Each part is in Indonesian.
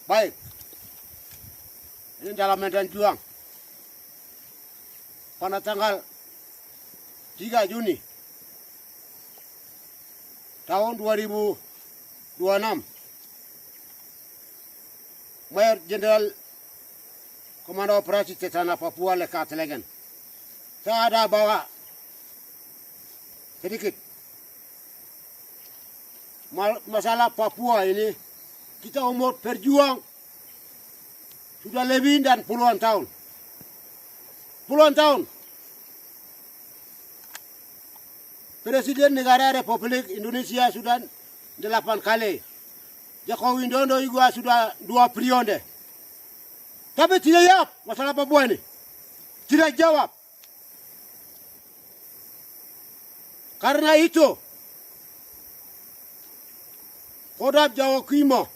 Baik. Ini dalam medan juang. Pada tanggal 3 Juni tahun 2026, Mayor Jenderal Komando Operasi Tetana Papua Lekat Legen. Saya ada bawa sedikit masalah Papua ini. Kita umur berjuang sudah lebih dan puluhan tahun. Puluhan tahun. Presiden Negara Republik Indonesia sudah 8 kali. Jokowi Widodo juga sudah 2 periode. Tapi tidak jawab masalah Papua ini. Tidak jawab. Karena itu, Kodam Jawa Kimo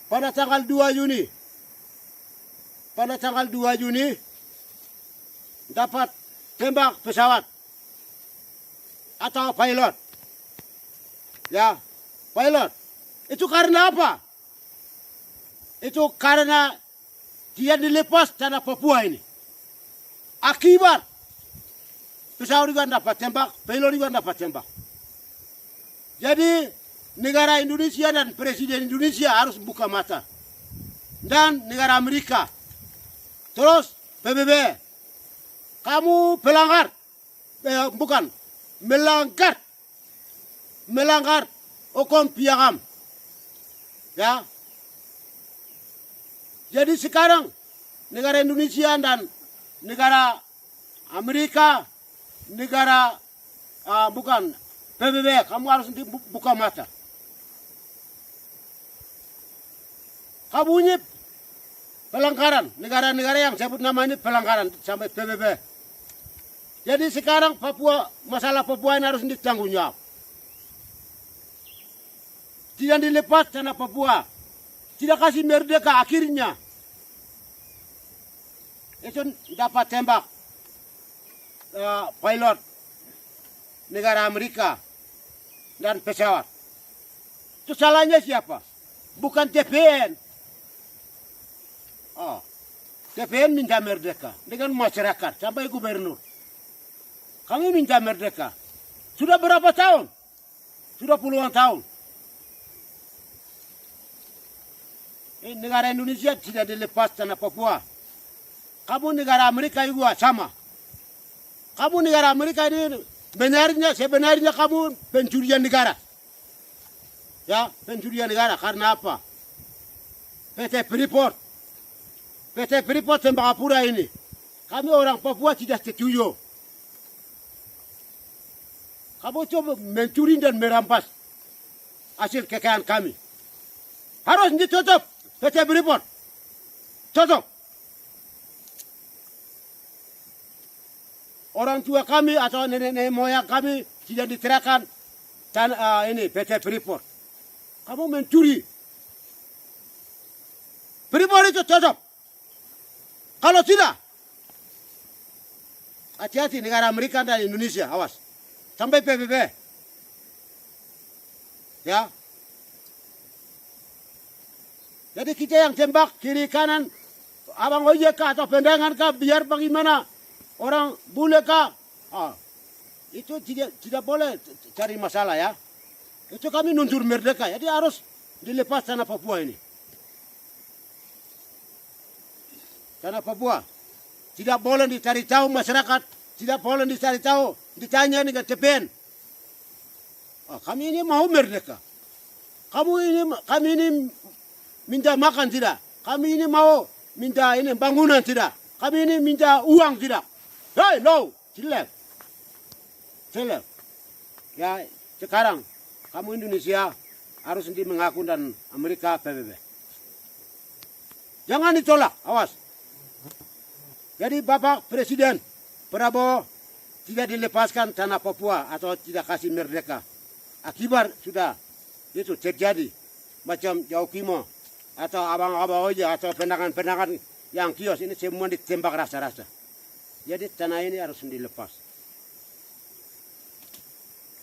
pada tanggal 2 Juni dapat tembak pesawat atau pilot. Ya, pilot. Itu karena apa? Itu karena dia dilepas tanah Papua ini. Akibat pesawat juga dapat tembak, pilot juga dapat tembak. Jadi negara Indonesia dan Presiden Indonesia harus buka mata. Dan negara Amerika. Terus PBB. Kamu pelanggar. Melanggar hukum piagam. Ya. Jadi sekarang negara Indonesia dan negara Amerika, negara PBB, kamu harus buka mata. Kamu ini pelanggaran, negara-negara yang sebut nama ini pelanggaran sampai PBB. Jadi sekarang masalah Papua ini harus ditanggung jawab. Tidak dilepas tanah Papua, tidak kasih merdeka akhirnya. Itu dapat tembak pilot negara Amerika dan pesawat. Itu salahnya siapa? Bukan TPN. TPN minta merdeka dengan masyarakat sampai gubernur. Kami minta merdeka. Sudah berapa tahun? Sudah puluhan tahun. Negara Indonesia tidak dilepas tanah Papua. Kamu negara Amerika juga sama. Kamu negara Amerika ini sebenarnya kamu pencurian negara. Ya, pencurian negara. Karena apa? PT Freeport Tembagapura ini. Kami orang Papua tidak setuju. Kamu coba mencuri dan merampas hasil kekayaan kami. Harus ditutup PT Freeport. Tutup. Orang tua kami atau nenek moyang kami tidak diserahkan ini PT Freeport. Kamu mencuri. Freeport itu tutup. Kalau tidak, hati-hati negara Amerika dan Indonesia, awas. Sampai PBB. Ya. Jadi kita yang tembak kiri kanan, abang ojek kah atau pendangan kah, biar bagaimana orang bule kah. Itu tidak boleh cari masalah ya. Itu kami nuntut merdeka, jadi harus dilepas tanah Papua ini. Tanah Papua tidak boleh dicari tahu masyarakat, tidak boleh dicari tahu, ditanya dengan TPN. Kami ini mau merdeka. Kami ini minta makan tidak. Kami ini mau minta ini bangunan tidak. Kami ini minta uang tidak. Hei, no, jelek. Ya, sekarang kamu Indonesia harus mengaku dan Amerika PBB. Jangan ditolak, awas. Jadi Bapak Presiden Prabowo tidak dilepaskan tanah Papua atau tidak kasih merdeka. Akibat sudah itu terjadi macam Jawa Kimo atau abang-abang aja atau pendangan-pendangan yang kios ini semua ditembak rasa-rasa. Jadi tanah ini harus dilepas.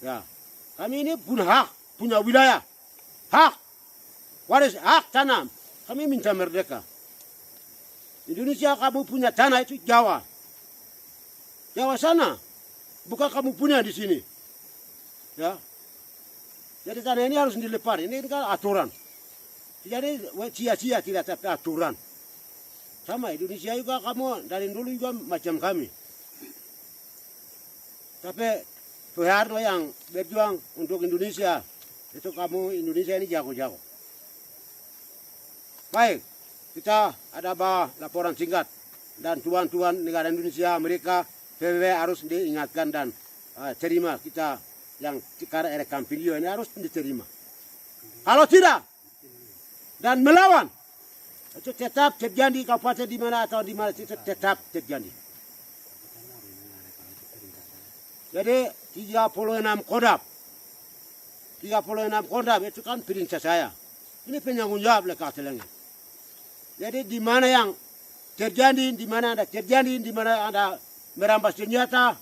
Ya, kami ini punya hak, punya wilayah, hak, waris hak tanah. kami minta merdeka. Indonesia kamu punya tanah itu Jawa. Jawa sana, bukan kamu punya di sini. Ya. Jadi tanah ini harus dilepas. Ini kan aturan. Jadi sia-sia tidak tapi aturan. Sama Indonesia juga kamu dari dulu juga macam kami. Tapi Soeharto yang berjuang untuk Indonesia, itu kamu Indonesia ini jago-jago. Baik, kita ada laporan singkat dan tuan-tuan negara Indonesia, Amerika, PBB harus diingatkan dan terima kita yang sekarang rekam video ini harus diterima. Kalau tidak dan melawan, itu tetap terjadi kabupaten di mana atau di mana itu tetap terjadi. Jadi 36 kodam. 36 kodam itu kan perintah saya. Ini penanggung jawab lekat telengnya. Jadi di mana yang terjadi, di mana ada terjadi, di mana ada merampas senjata,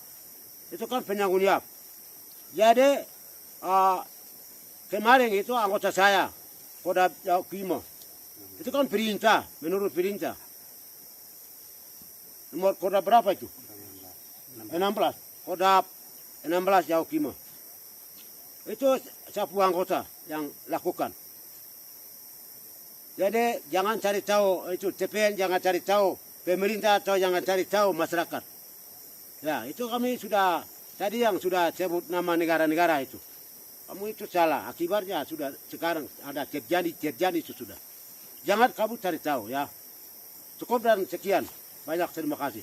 itu kan penanggung jawab. Jadi kemarin itu anggota saya, Kodam Kimo. Itu kan perintah, menurut perintah. Nomor kodam berapa itu? 16. Kodam 16 Jauh Kimo. Itu sapu anggota yang lakukan. Jadi jangan cari tahu itu TPN, jangan cari tahu pemerintah atau jangan cari tahu masyarakat. Ya itu kami sudah tadi yang sudah sebut nama negara-negara itu. Kamu itu salah. Akibatnya sudah sekarang ada terjadi itu sudah. Jangan kamu cari tahu ya. Cukup dan sekian. Banyak terima kasih.